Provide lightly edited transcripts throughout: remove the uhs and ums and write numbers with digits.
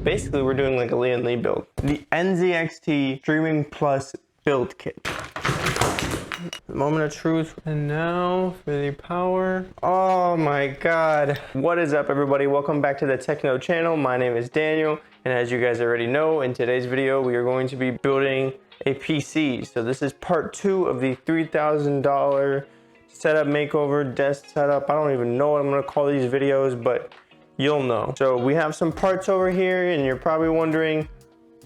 Basically, we're doing like a Lian-Li build. The Nzxt Streaming Plus build kit. Moment of truth. And now for the power. Oh my god. What is up, everybody? Welcome back to the Techno channel. My name is Daniel, and as you guys already know, in today's video we are going to be building a PC. So this is part 2 of the $3,000 setup makeover, desk setup. I don't even know what I'm going to call these videos, but you'll know. So we have some parts over here, and you're probably wondering,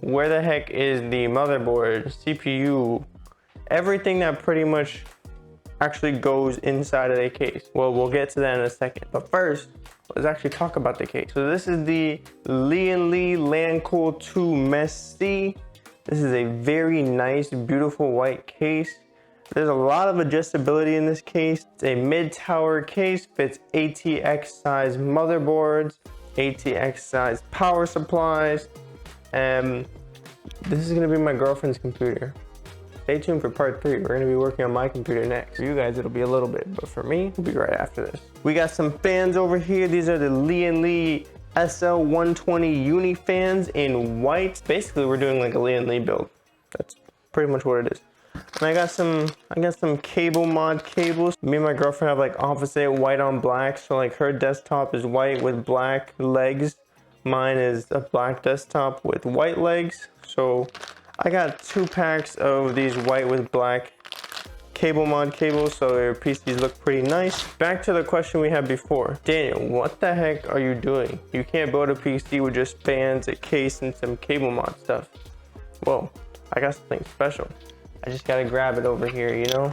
where the heck is the motherboard, CPU, everything that pretty much actually goes inside of a case? Well, we'll get to that in a second, but first let's actually talk about the case. So this is the Lian-Li LANCool 2 Mesh C. This is a very nice, beautiful white case. There's a lot of adjustability in this case. It's a mid-tower case, fits ATX size motherboards, ATX size power supplies, and this is gonna be my girlfriend's computer. Stay tuned for part 3. We're gonna be working on my computer next. For you guys, it'll be a little bit, but for me, it'll be right after this. We got some fans over here. These are the Lian-Li SL120 uni fans in white. Basically, we're doing like a Lian-Li build. That's pretty much what it is. And I got some cable mod cables. Me and my girlfriend have like opposite white on black. So like her desktop is white with black legs. Mine is a black desktop with white legs. So I got 2 packs of these white with black cable mod cables, so your PCs look pretty nice. Back to the question we had before. Daniel, what the heck are you doing? You can't build a PC with just fans, a case, and some cable mod stuff. Well, I got something special. I just gotta grab it over here, you know?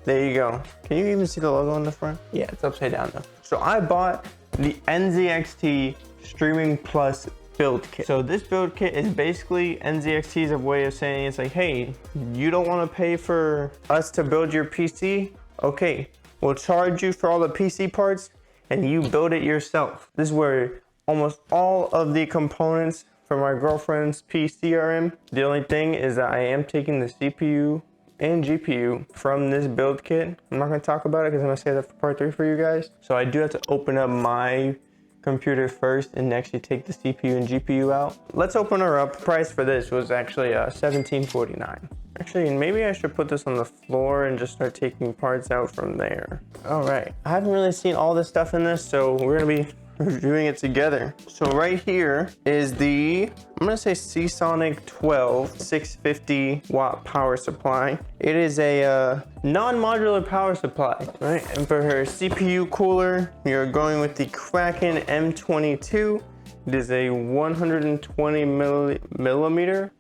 There you go. Can you even see the logo on the front? Yeah, it's upside down though. So I bought the Nzxt Streaming Plus build kit. So this build kit is basically Nzxt's way of saying, it's like, hey, you don't want to pay for us to build your PC? Okay, we'll charge you for all the PC parts and you build it yourself. This is where almost all of the components for my girlfriend's PC are in. The only thing is that I am taking the CPU and GPU from this build kit. I'm not going to talk about it because I'm going to save that for part 3 for you guys. So I do have to open up my computer first and actually take the CPU and GPU out. Let's open her up. The price for this was actually $17.49. Actually, maybe I should put this on the floor and just start taking parts out from there. All right, I haven't really seen all this stuff in this, so we're gonna be reviewing it together. So right here is the, I'm gonna say Seasonic 12 650 watt power supply. It is a non-modular power supply, right? And for her CPU cooler, you're going with the Kraken M22. It is a 120 millimeter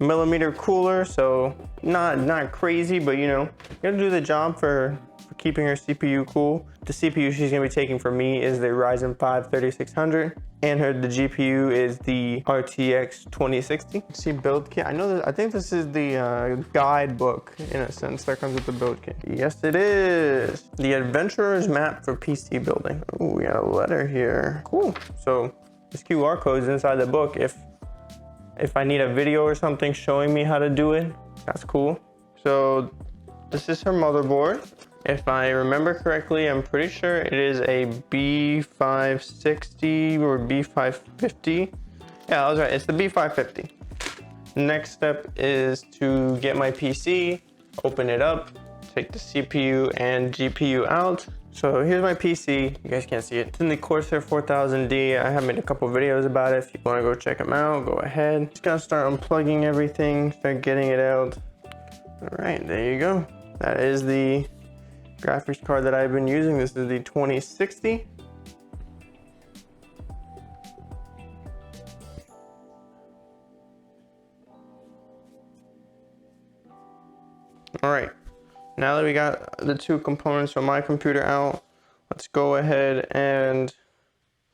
cooler, so not crazy, but you know, it'll do the job for keeping her CPU cool. The CPU she's gonna be taking for me is the Ryzen 5 3600, and the GPU is the RTX 2060. See build kit. I think this is the guidebook in a sense that comes with the build kit. Yes, it is. The Adventurer's Map for PC building. Oh, we got a letter here. Cool. So this QR code is inside the book. If I need a video or something showing me how to do it, that's cool. So this is her motherboard. If I remember correctly, I'm pretty sure it is a B560 or B550. Yeah, I was right. It's the B550. Next step is to get my PC, open it up, take the CPU and GPU out. So here's my PC. You guys can't see it. It's in the Corsair 4000D. I have made a couple videos about it. If you want to go check them out, go ahead. Just gotta start unplugging everything, start getting it out. All right, there you go. That is the graphics card that I've been using. This is the 2060. All right, now that we got the 2 components from my computer out, let's go ahead and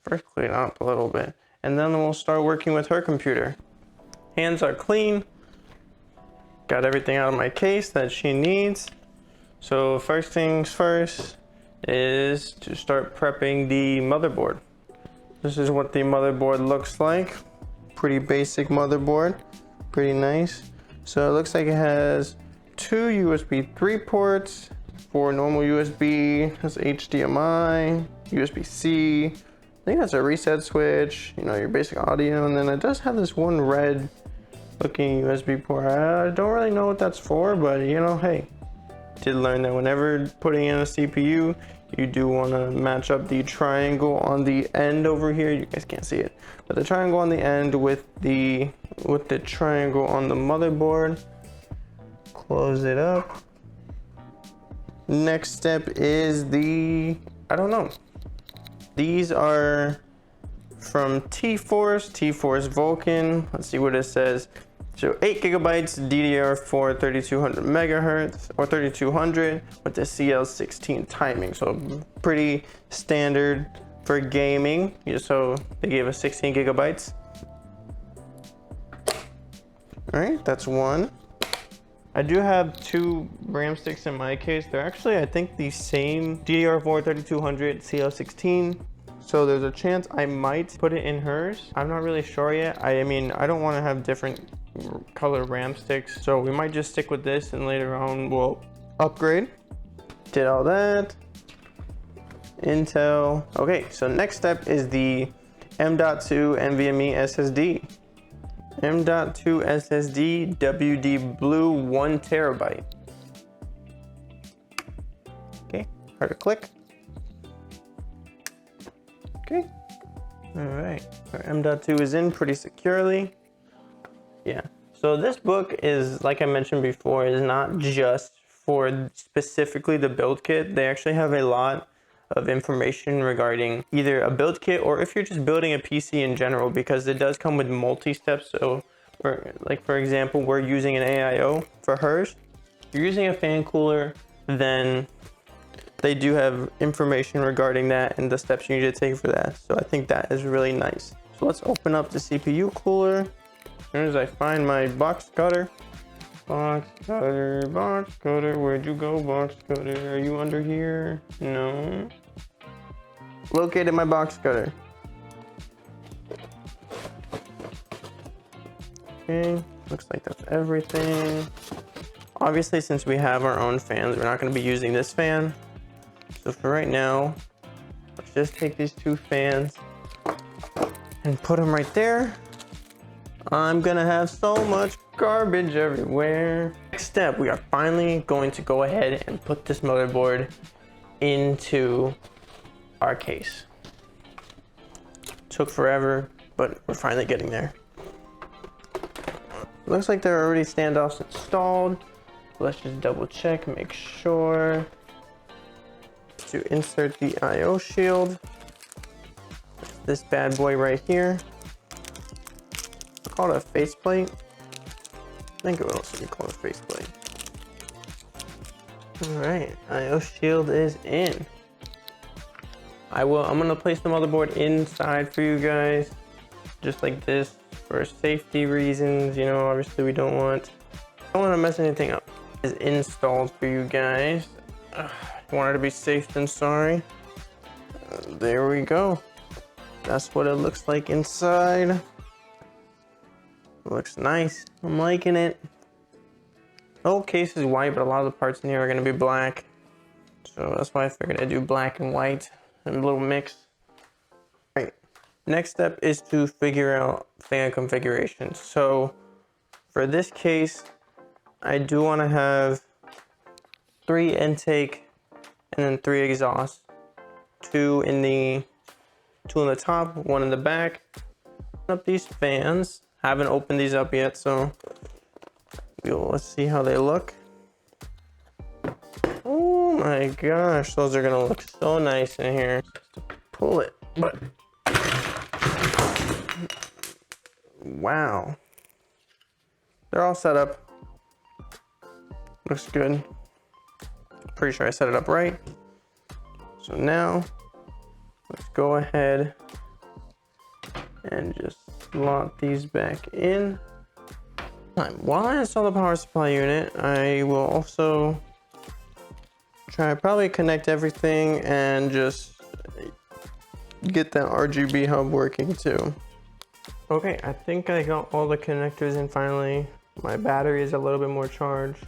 first clean up a little bit, and then we'll start working with her computer. Hands are clean. Got everything out of my case that she needs. So first things first is to start prepping the motherboard. This is what the motherboard looks like. Pretty basic motherboard, pretty nice. So it looks like it has 2 USB 3 ports, 4 normal USB, has HDMI, USB-C, I think that's a reset switch, you know, your basic audio, and then it does have this one red looking USB port. I don't really know what that's for, but you know, hey, did learn that whenever putting in a CPU, you do want to match up the triangle on the end over here. You guys can't see it, but the triangle on the end with the triangle on the motherboard. Close it up. Next step is I don't know. These are from T-Force Vulcan. Let's see what it says. So 8 gigabytes DDR4 3200 megahertz or 3200 with the CL16 timing. So pretty standard for gaming. So they gave us 16 gigabytes. All right, that's one. I do have 2 RAM sticks in my case. They're actually, I think, the same DDR4 3200 CL16. So there's a chance I might put it in hers. I'm not really sure yet. I mean, I don't want to have different color RAM sticks. So we might just stick with this and later on we'll upgrade. Did all that. Intel. Okay, so next step is the M.2 NVMe SSD. M.2 SSD WD Blue 1 terabyte. Okay, hard to click. Okay, all right, our M.2 is in pretty securely. Yeah, so this book is, like I mentioned before, is not just for specifically the build kit. They actually have a lot of information regarding either a build kit or if you're just building a PC in general, because it does come with multi-steps. So for example, we're using an AIO for hers. If you're using a fan cooler, then they do have information regarding that and the steps you need to take for that. So I think that is really nice. So let's open up the CPU cooler. As soon as I find my box cutter. Box cutter, where'd you go, box cutter? Are you under here? No. Located my box cutter. Okay, looks like that's everything. Obviously, since we have our own fans, we're not going to be using this fan. So for right now, let's just take these 2 fans and put them right there. I'm gonna have so much garbage everywhere. Next step, we are finally going to go ahead and put this motherboard into our case. Took forever, but we're finally getting there. Looks like there are already standoffs installed. Let's just double check, make sure. To insert the IO shield. This bad boy right here. Call it a faceplate. I think it would also be called a faceplate. Alright, IO shield is in. I'm gonna place the motherboard inside for you guys, just like this, for safety reasons. You know, obviously we don't want to mess anything up. It's installed for you guys. Wanted to be safe than sorry. There we go. That's what it looks like inside. Looks nice. I'm liking it. The whole case is white, but a lot of the parts in here are going to be black. So that's why I figured I'd do black and white and a little mix. All right. Next step is to figure out fan configuration. So for this case, I do want to have 3 intake and then 3 exhausts. 2 in the top, 1 in the back. Open up these fans. Haven't opened these up yet, so let's see how they look. Oh my gosh, those are gonna look so nice in here. Pull it, but wow, they're all set up. Looks good. Pretty sure I set it up right. So now let's go ahead and just slot these back in. While I install the power supply unit, I will also try to probably connect everything and just get that RGB hub working too. Okay, I think I got all the connectors in finally. My battery is a little bit more charged.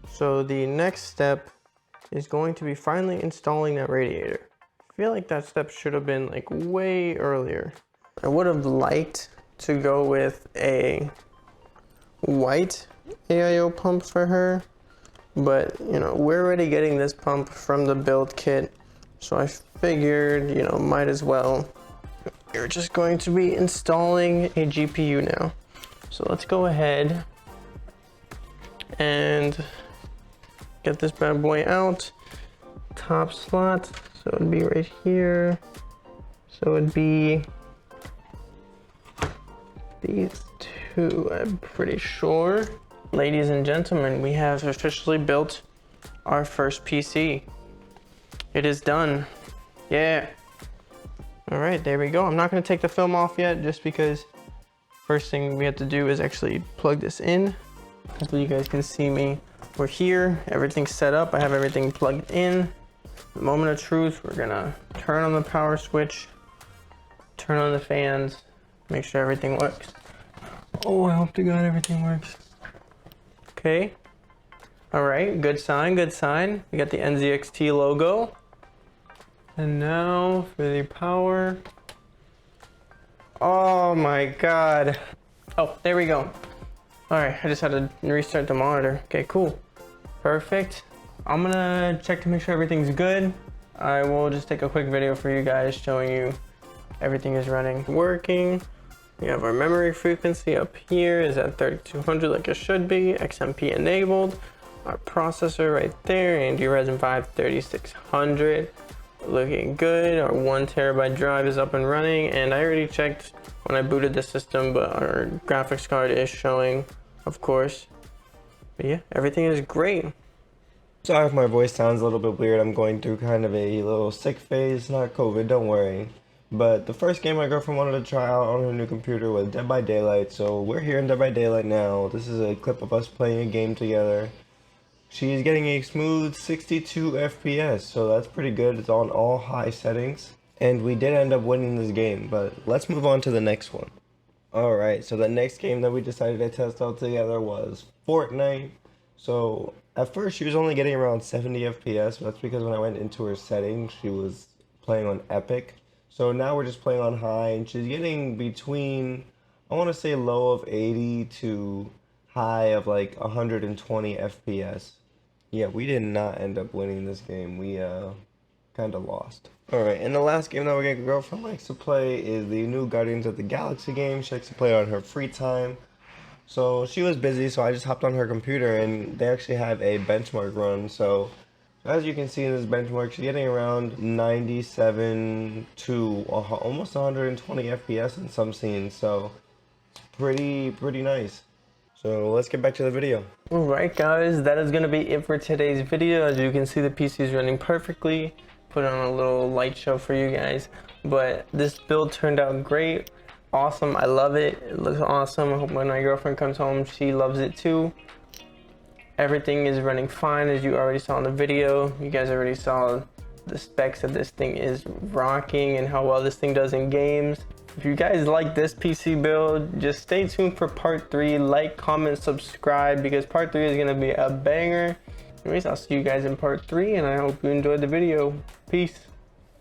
So the next step is going to be finally installing that radiator. feel like that step should have been like way earlier. I would have liked to go with a white AIO pump for her, but you know, we're already getting this pump from the build kit, so I figured, you know, might as well. We're just going to be installing a GPU now. So let's go ahead and get this bad boy out. Top slot, so it'd be right here. So it'd be these two, I'm pretty sure. Ladies and gentlemen, we have officially built our first PC. It is done. Yeah. All right, there we go. I'm not gonna take the film off yet, just because first thing we have to do is actually plug this in. Hopefully you guys can see me. We're here, everything's set up. I have everything plugged in. The moment of truth, we're gonna turn on the power switch, turn on the fans, make sure everything works. Oh, I hope to God everything works. Okay. All right, good sign, good sign. We got the Nzxt logo. And now for the power. Oh my God. Oh, there we go. All right, I just had to restart the monitor. Okay, cool. Perfect. I'm gonna check to make sure everything's good. I will just take a quick video for you guys showing you everything is running, working. We have our memory frequency up here is at 3200 like it should be, XMP enabled. Our processor right there, AMD Ryzen 5 3600. Looking good. Our 1 terabyte drive is up and running, and I already checked when I booted the system, but our graphics card is showing, of course. But yeah, everything is great. Sorry if my voice sounds a little bit weird. I'm going through kind of a little sick phase. Not COVID, don't worry. But the first game my girlfriend wanted to try out on her new computer was Dead by Daylight. So we're here in Dead by Daylight now. This is a clip of us playing a game together. She's getting a smooth 62 FPS, so that's pretty good. It's on all high settings. And we did end up winning this game, but let's move on to the next one. Alright, so the next game that we decided to test out together was Fortnite. So at first she was only getting around 70 FPS, but that's because when I went into her settings, she was playing on Epic. So now we're just playing on high, and she's getting between, I want to say low of 80 to high of like 120 FPS. Yeah, we did not end up winning this game. We kind of lost. Alright, and the last game that we're getting girlfriend likes to play is the new Guardians of the Galaxy game. She likes to play on her free time. So she was busy, so I just hopped on her computer, and they actually have a benchmark run. So as you can see in this benchmark, she's getting around 97 to almost 120 FPS in some scenes. So it's pretty nice. So let's get back to the video. Alright guys, that is going to be it for today's video. As you can see, the PC is running perfectly. Put on a little light show for you guys. But this build turned out great. Awesome, I love it. It looks awesome. I hope when my girlfriend comes home, she loves it too. Everything is running fine, as you already saw in the video. You guys already saw the specs that this thing is rocking and how well this thing does in games. If you guys like this PC build, just stay tuned for part 3. Like, comment, subscribe, because part 3 is going to be a banger. Anyways, I'll see you guys in part 3, and I hope you enjoyed the video. Peace.